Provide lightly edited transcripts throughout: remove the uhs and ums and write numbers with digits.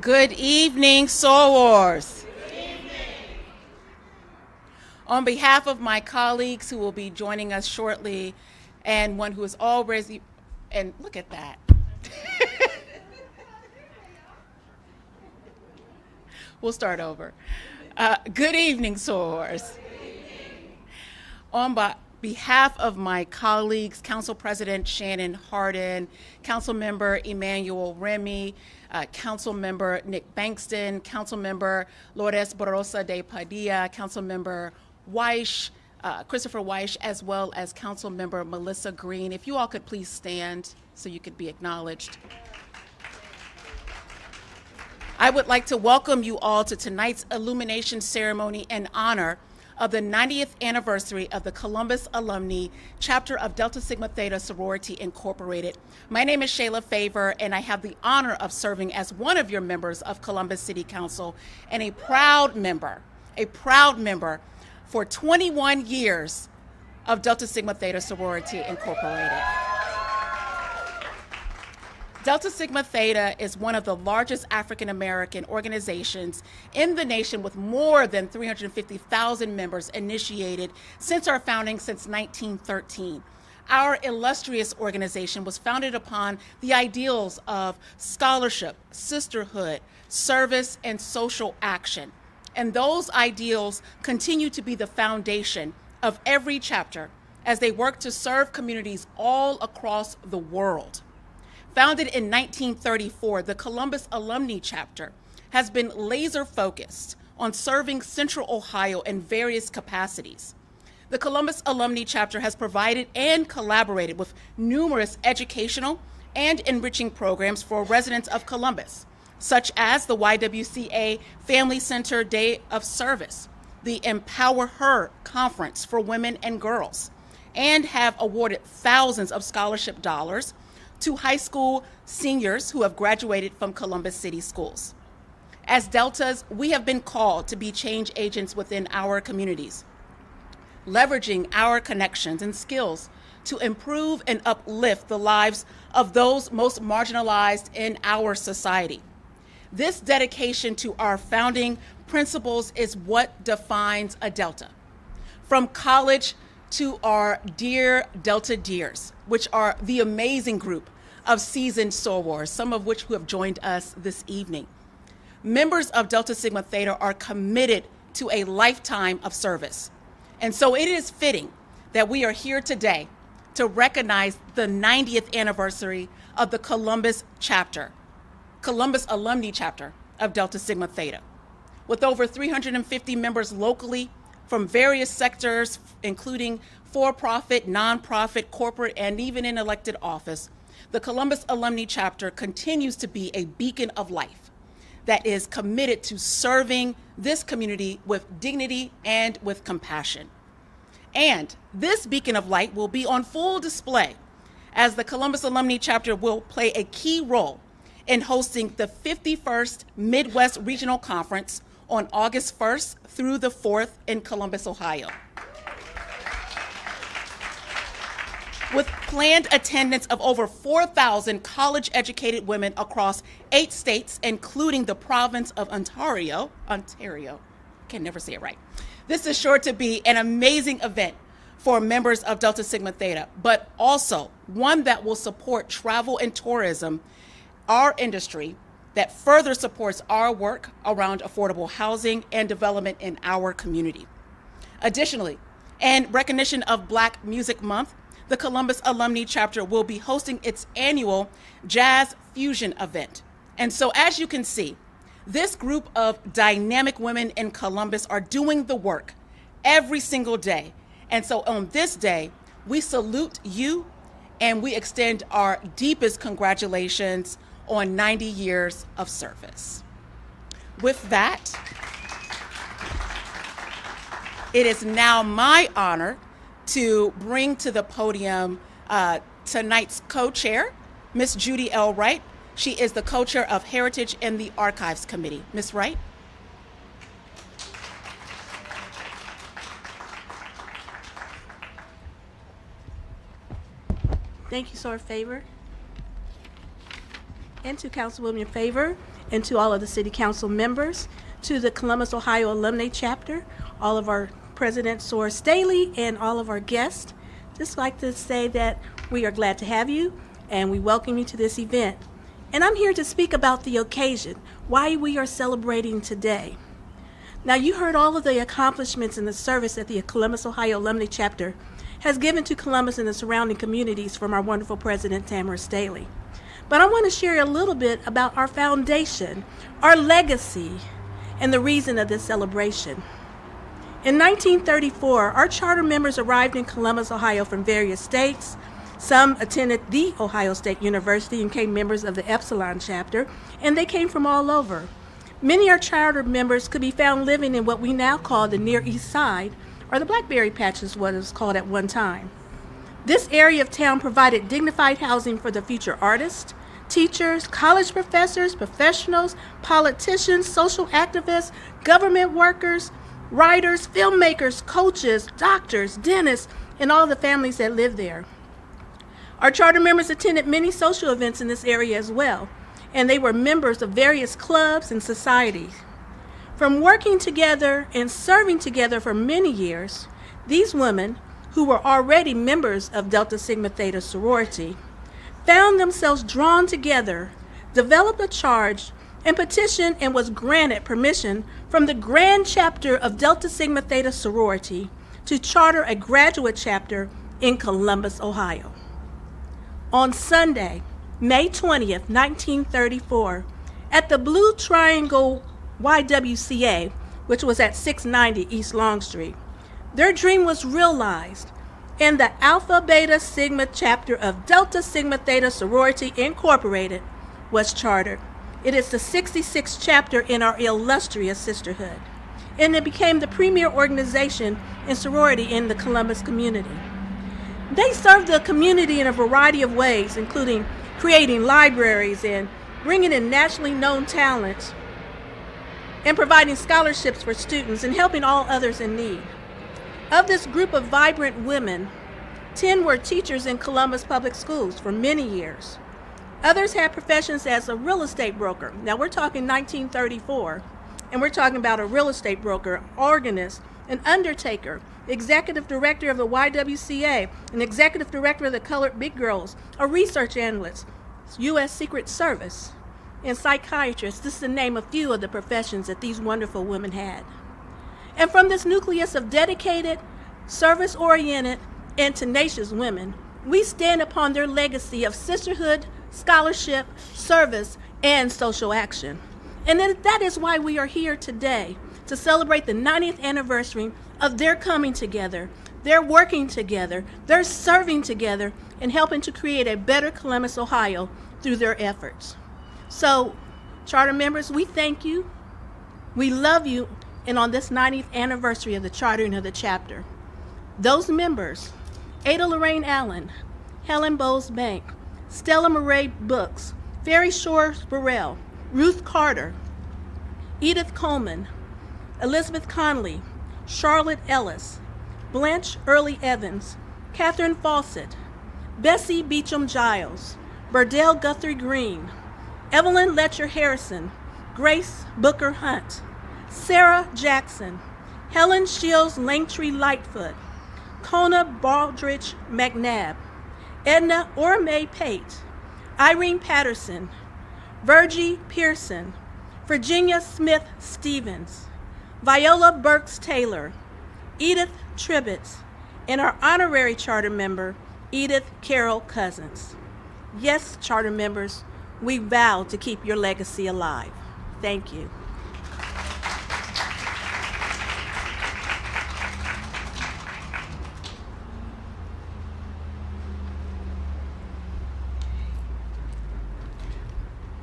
Good evening, sorors. On behalf of my colleagues who will be joining us shortly, and one who is already, and look at that. We'll start over. Good evening, sorors. On behalf of my colleagues, Council President Shannon Hardin, Council Member Emmanuel Remy, Council Member Nick Bankston, Council Member Lourdes Barrosa de Padilla, Council Member Weish, Christopher Weish, as well as Council Member Melissa Green. If you all could please stand so you could be acknowledged. I would like to welcome you all to tonight's illumination ceremony in honor of the 90th anniversary of the Columbus Alumni Chapter of Delta Sigma Theta Sorority Incorporated. My name is Shayla Favor, and I have the honor of serving as one of your members of Columbus City Council and a proud member for 21 years of Delta Sigma Theta Sorority Incorporated. Delta Sigma Theta is one of the largest African-American organizations in the nation, with more than 350,000 members initiated since our founding since 1913. Our illustrious organization was founded upon the ideals of scholarship, sisterhood, service, and social action. And those ideals continue to be the foundation of every chapter as they work to serve communities all across the world. Founded in 1934, the Columbus Alumni Chapter has been laser focused on serving Central Ohio in various capacities. The Columbus Alumni Chapter has provided and collaborated with numerous educational and enriching programs for residents of Columbus, such as the YWCA Family Center Day of Service, the Empower Her Conference for Women and Girls, and have awarded thousands of scholarship dollars to high school seniors who have graduated from Columbus City Schools. As Deltas, we have been called to be change agents within our communities, leveraging our connections and skills to improve and uplift the lives of those most marginalized in our society. This dedication to our founding principles is what defines a Delta. From college to our dear Delta Dears, which are the amazing group of seasoned sorors, some of which who have joined us this evening. Members of Delta Sigma Theta are committed to a lifetime of service. And so it is fitting that we are here today to recognize the 90th anniversary of the Columbus Alumni Chapter of Delta Sigma Theta. With over 350 members locally from various sectors, including for-profit, nonprofit, corporate, and even in elected office, the Columbus Alumni Chapter continues to be a beacon of life that is committed to serving this community with dignity and with compassion. And this beacon of light will be on full display as the Columbus Alumni Chapter will play a key role in hosting the 51st Midwest Regional Conference on August 1st through the 4th in Columbus, Ohio. With planned attendance of over 4,000 college-educated women across 8 states, including the province of Ontario, can never say it right. This is sure to be an amazing event for members of Delta Sigma Theta, but also one that will support travel and tourism, our industry, that further supports our work around affordable housing and development in our community. Additionally, in recognition of Black Music Month, the Columbus Alumni Chapter will be hosting its annual Jazz Fusion event. And so as you can see, this group of dynamic women in Columbus are doing the work every single day. And so on this day, we salute you and we extend our deepest congratulations on 90 years of service. With that, it is now my honor to bring to the podium tonight's co-chair, Ms. Judy L. Wright. She is the co-chair of Heritage and the Archives Committee. Ms. Wright. Thank you, Sir Favor. And to Councilwoman Favor and to all of the City Council members, to the Columbus, Ohio Alumni Chapter, all of our President Soar Staley, and all of our guests. Just like to say that we are glad to have you, and we welcome you to this event. And I'm here to speak about the occasion, why we are celebrating today. Now, you heard all of the accomplishments in the service that the Columbus, Ohio Alumni Chapter has given to Columbus and the surrounding communities from our wonderful President Tamara Staley. But I want to share a little bit about our foundation, our legacy, and the reason of this celebration. In 1934, our charter members arrived in Columbus, Ohio from various states. Some attended the Ohio State University and became members of the Epsilon chapter, and they came from all over. Many of our charter members could be found living in what we now call the Near East Side, or the Blackberry Patch is what it was called at one time. This area of town provided dignified housing for the future artists, teachers, college professors, professionals, politicians, social activists, government workers, writers, filmmakers, coaches, doctors, dentists, and all the families that live there. Our charter members attended many social events in this area as well, and they were members of various clubs and societies. From working together and serving together for many years, these women, who were already members of Delta Sigma Theta sorority, found themselves drawn together, developed a charge, and petitioned and was granted permission from the Grand Chapter of Delta Sigma Theta sorority to charter a graduate chapter in Columbus, Ohio. On Sunday, May 20th, 1934, at the Blue Triangle YWCA, which was at 690 East Long Street, their dream was realized, and the Alpha Beta Sigma chapter of Delta Sigma Theta Sorority Incorporated was chartered. It is the 66th chapter in our illustrious sisterhood, and it became the premier organization and sorority in the Columbus community. They served the community in a variety of ways, including creating libraries and bringing in nationally known talents, and providing scholarships for students and helping all others in need. Of this group of vibrant women, 10 were teachers in Columbus public schools for many years. Others had professions as a real estate broker. Now we're talking 1934, and we're talking about a real estate broker, organist, an undertaker, executive director of the YWCA, an executive director of the Colored Big Girls, a research analyst, U.S. Secret Service, and psychiatrists. This is to name a few of the professions that these wonderful women had. And from this nucleus of dedicated, service-oriented, and tenacious women, we stand upon their legacy of sisterhood, scholarship, service, and social action. And that is why we are here today, to celebrate the 90th anniversary of their coming together, their working together, their serving together, and helping to create a better Columbus, Ohio through their efforts. So, charter members, we thank you. We love you. And on this 90th anniversary of the chartering of the chapter, those members, Ada Lorraine Allen, Helen Bowles Bank, Stella Murray Books, Ferry Shores Burrell, Ruth Carter, Edith Coleman, Elizabeth Conley, Charlotte Ellis, Blanche Early Evans, Catherine Fawcett, Bessie Beecham Giles, Burdell Guthrie Green, Evelyn Letcher Harrison, Grace Booker Hunt, Sarah Jackson, Helen Shields Langtree Lightfoot, Kona Baldridge McNabb, Edna Orme Pate, Irene Patterson, Virgie Pearson, Virginia Smith Stevens, Viola Burks Taylor, Edith Tribbets, and our honorary charter member, Edith Carroll Cousins. Yes, charter members, we vow to keep your legacy alive. Thank you.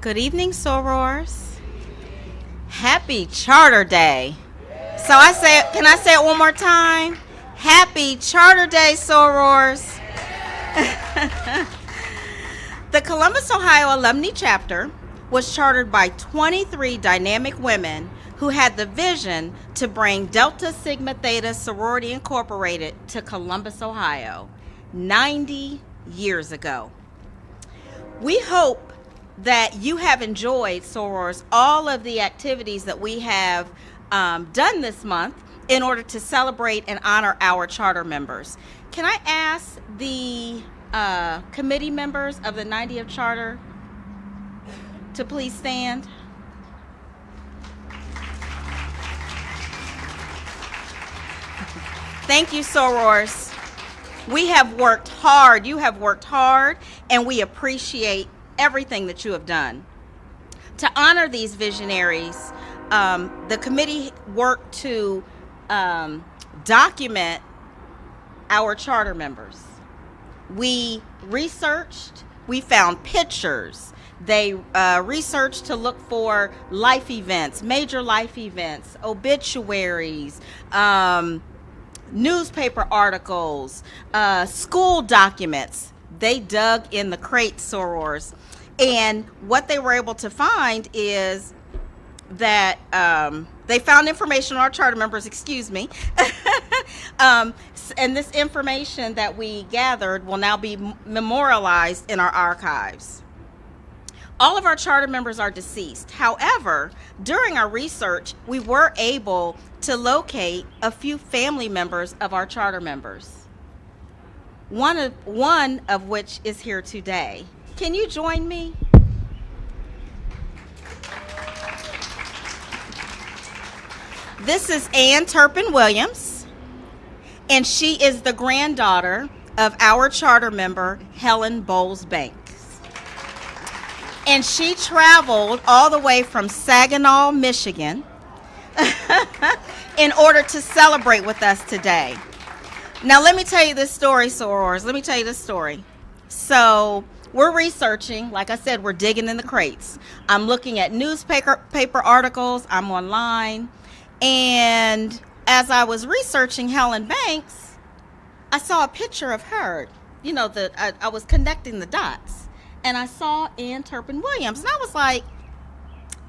Good evening, sorors. Happy Charter Day. So can I say it one more time? Happy Charter Day, sorors. The Columbus, Ohio Alumni Chapter was chartered by 23 dynamic women who had the vision to bring Delta Sigma Theta Sorority Incorporated to Columbus, Ohio, 90 years ago. We hope that you have enjoyed, sorors, all of the activities that we have done this month in order to celebrate and honor our charter members. Can I ask the committee members of the 90th Charter to please stand? Thank you, sorors. We have worked hard. You have worked hard, and we appreciate everything that you have done. To honor these visionaries, the committee worked to document our charter members. We researched, we found pictures. They researched to look for life events, major life events, obituaries, newspaper articles, school documents. They dug in the crates, sorors. And what they were able to find is that they found information on our charter members, and this information that we gathered will now be memorialized in our archives. All of our charter members are deceased. However, during our research, we were able to locate a few family members of our charter members. One of which is here today. Can you join me? This is Ann Turpin Williams, and she is the granddaughter of our charter member, Helen Bowles Banks. And she traveled all the way from Saginaw, Michigan, in order to celebrate with us today. Now, let me tell you this story, sorors. Let me tell you this story. So, we're researching. Like I said, we're digging in the crates. I'm looking at newspaper articles. I'm online. And as I was researching Helen Banks, I saw a picture of her. You know, I was connecting the dots. And I saw Ann Turpin Williams. And I was like,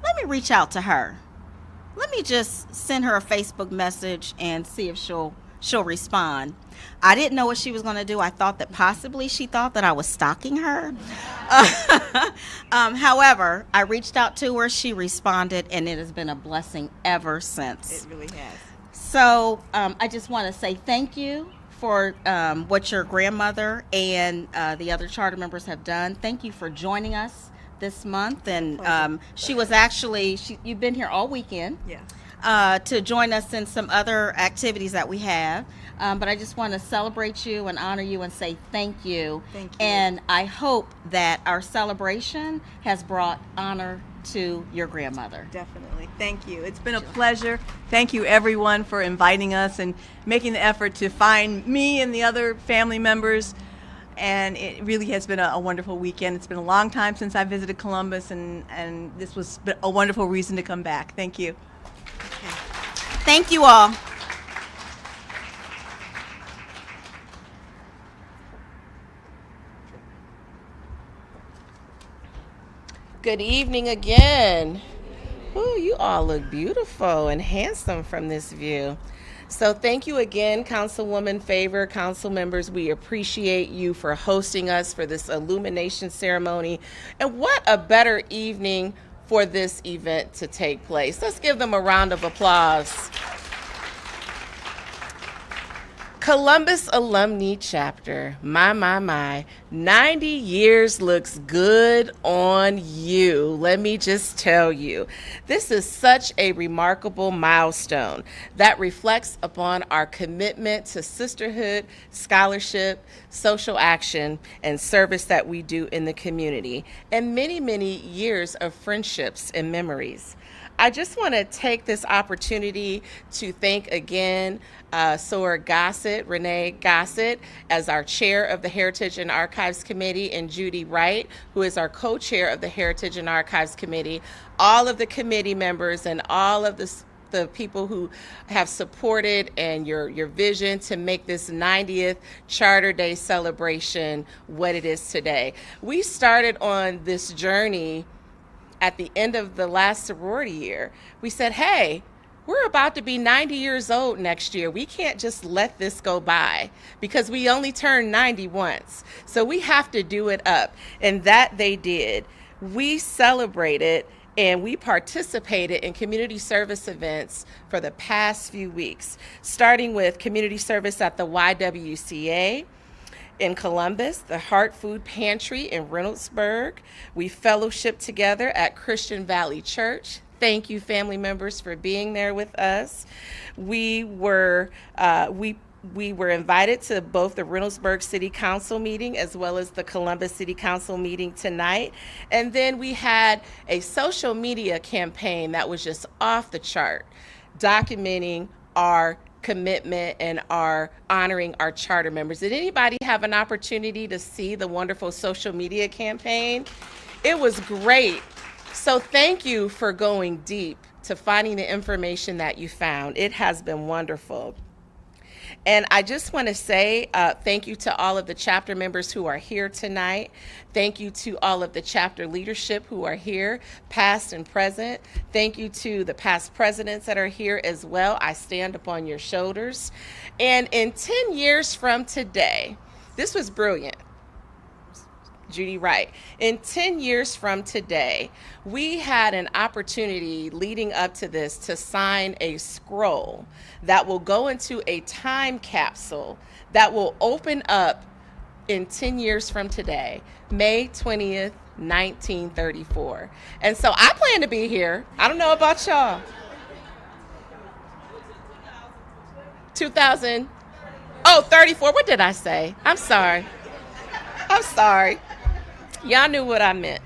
let me reach out to her. Let me just send her a Facebook message and see if she'll respond. I didn't know what she was going to do. I thought that possibly she thought that I was stalking her. However, I reached out to her. She responded, and it has been a blessing ever since. It really has. So I just want to say thank you for what your grandmother and the other charter members have done. Thank you for joining us this month. And she was actually, you've been here all weekend. Yeah. To join us in some other activities that we have. But I just want to celebrate you and honor you and say thank you. Thank you. And I hope that our celebration has brought honor to your grandmother. Definitely. Thank you. It's been a pleasure. Thank you, everyone, for inviting us and making the effort to find me and the other family members. And it really has been a wonderful weekend. It's been a long time since I visited Columbus, and this was a wonderful reason to come back. Thank you. Okay. Thank you all. Good evening again. Ooh, you all look beautiful and handsome from this view. So thank you again, Councilwoman Favor, council members. We appreciate you for hosting us for this illumination ceremony. And what a better evening for this event to take place. Let's give them a round of applause. Columbus Alumni Chapter, my, 90 years looks good on you. Let me just tell you, this is such a remarkable milestone that reflects upon our commitment to sisterhood, scholarship, social action, and service that we do in the community, and many, many years of friendships and memories. I just want to take this opportunity to thank again Sora Gossett, Renee Gossett, as our chair of the Heritage and Archives Committee, and Judy Wright, who is our co-chair of the Heritage and Archives Committee, all of the committee members and all of the people who have supported and your vision to make this 90th Charter Day celebration what it is today. We started on this journey at the end of the last sorority year. We said, hey, we're about to be 90 years old next year. We can't just let this go by because we only turned 90 once. So we have to do it up. And that they did. we celebrated and we participated in community service events for the past few weeks, starting with community service at the YWCA in Columbus, the Heart Food Pantry in Reynoldsburg. We fellowshiped together at Christian Valley Church. Thank you, family members, for being there with us. We were invited to both the Reynoldsburg City Council meeting as well as the Columbus City Council meeting tonight. And then we had a social media campaign that was just off the chart, documenting our commitment and our honoring our charter members. Did anybody have an opportunity to see the wonderful social media campaign? It was great. So thank you for going deep to finding the information that you found. It has been wonderful. And I just want to say thank you to all of the chapter members who are here tonight. Thank you to all of the chapter leadership who are here, past and present. Thank you to the past presidents that are here as well. I stand upon your shoulders. And in 10 years from today, this was brilliant. Judy Wright. In 10 years from today, we had an opportunity leading up to this to sign a scroll that will go into a time capsule that will open up in 10 years from today, May 20th, 1934. And so I plan to be here. I don't know about y'all. 2000. Oh, 34. What did I say? I'm sorry. Y'all knew what I meant.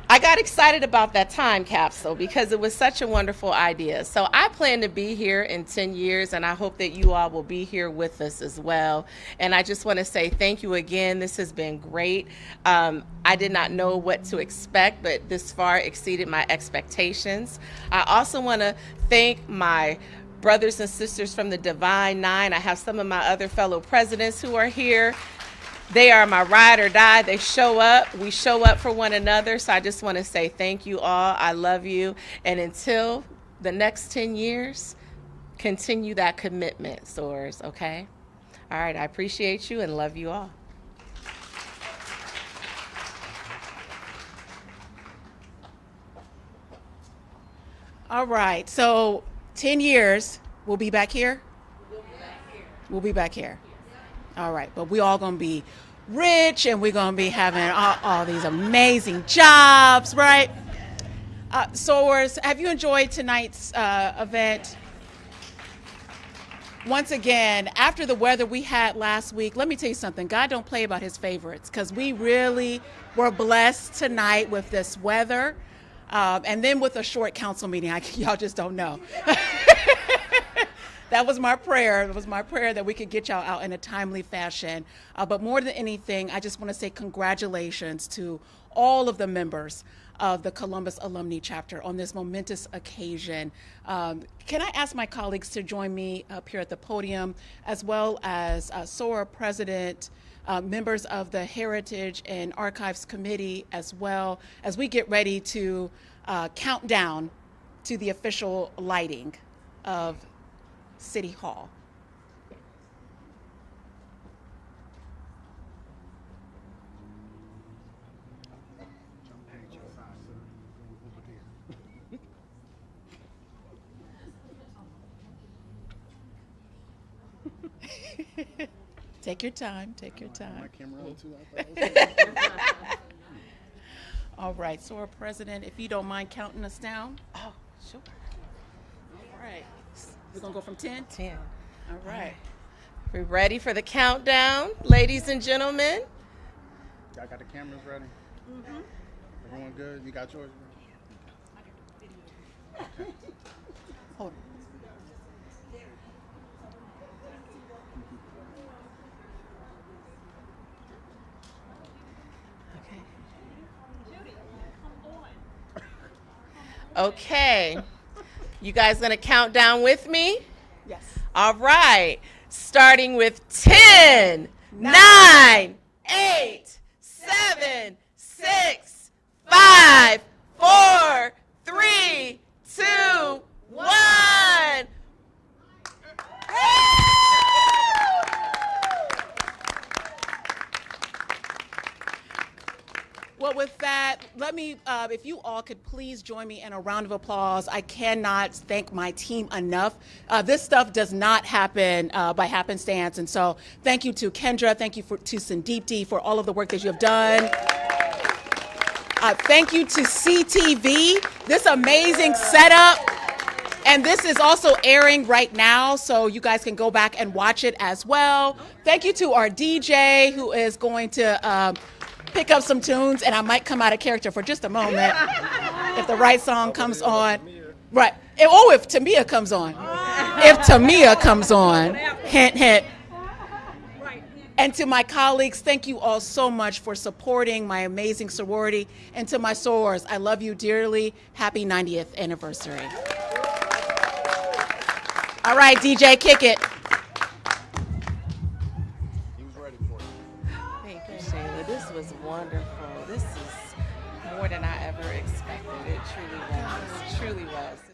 I got excited about that time capsule because it was such a wonderful idea. So I plan to be here in 10 years, and I hope that you all will be here with us as well. And I just want to say thank you again. This has been great. I did not know what to expect, but this far exceeded my expectations. I also want to thank my brothers and sisters from the Divine Nine. I have some of my other fellow presidents who are here. They are my ride or die. They show up. We show up for one another. So I just want to say thank you all. I love you. And until the next 10 years, continue that commitment, SOARs, okay? All right, I appreciate you and love you all. All right, so 10 years, we'll be back here? We'll be back here. All right, but we all gonna be rich and we're gonna be having all these amazing jobs, right? SOARs, have you enjoyed tonight's event? Once again, after the weather we had last week, let me tell you something, God don't play about his favorites, because we really were blessed tonight with this weather, and then with a short council meeting. Y'all just don't know. That was my prayer. It was my prayer that we could get y'all out in a timely fashion. But more than anything, I just want to say congratulations to all of the members of the Columbus Alumni Chapter on this momentous occasion. Can I ask my colleagues to join me up here at the podium, as well as SOAR President, members of the Heritage and Archives Committee, as well as we get ready to count down to the official lighting of City Hall. Take your time, take your time. My camera on too, I thought. All right, SOAR President, if you don't mind counting us down. Oh, sure. All right. We're going to go from 10? 10. All right. We ready for the countdown, ladies and gentlemen? Y'all got the cameras ready? Mm-hmm. Everyone good? You got yours? Okay. Hold on. Okay. You guys gonna count down with me? Yes. All right. Starting with 10, 9, 8, 7, 6, 5, 4, 3, 2, 1. Well, with that, let let me, if you all could please join me in a round of applause. I cannot thank my team enough. This stuff does not happen by happenstance. And so thank you to Kendra, thank you to Sandeepti for all of the work that you have done. Thank you to CTV, this amazing setup. And this is also airing right now, so you guys can go back and watch it as well. Thank you to our DJ who is going to pick up some tunes, and I might come out of character for just a moment if the right song comes on. Right. If Tamia comes on. If Tamia comes on. Hint, hint. And to my colleagues, thank you all so much for supporting my amazing sorority. And to my sorors, I love you dearly. Happy 90th anniversary. All right, DJ, kick it. He was ready for you. Thank you, Shayla. This was wonderful. This is more than I ever expected. It truly was. Truly was.